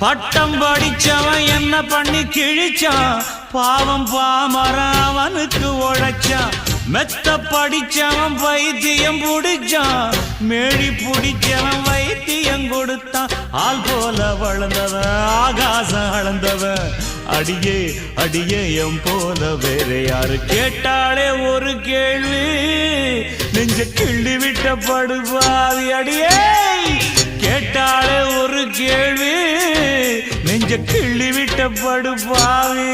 பட்டம் படிச்சவன் என்ன பண்ணி கிழிச்சான், பாவம் பாமரன் அவனுக்கு உழைச்சான். மெத்த படிச்சவன் வைத்தியம் புடிச்சான், மேடி புடிச்சவன் வைத்தியம் கொடுத்தான். ஆள் போல வளர்ந்தவன் ஆகாசம் அளந்தவன், அடியே அடியே எம் போல வேற யாரு கேட்டாலே ஒரு கேள்வி, நெஞ்ச கிள்ளி விட்ட படுபாவி. அடியே கேட்டாலே ஒரு கேள்வி, நெஞ்ச கிள்ளி விட்ட படுபாவி.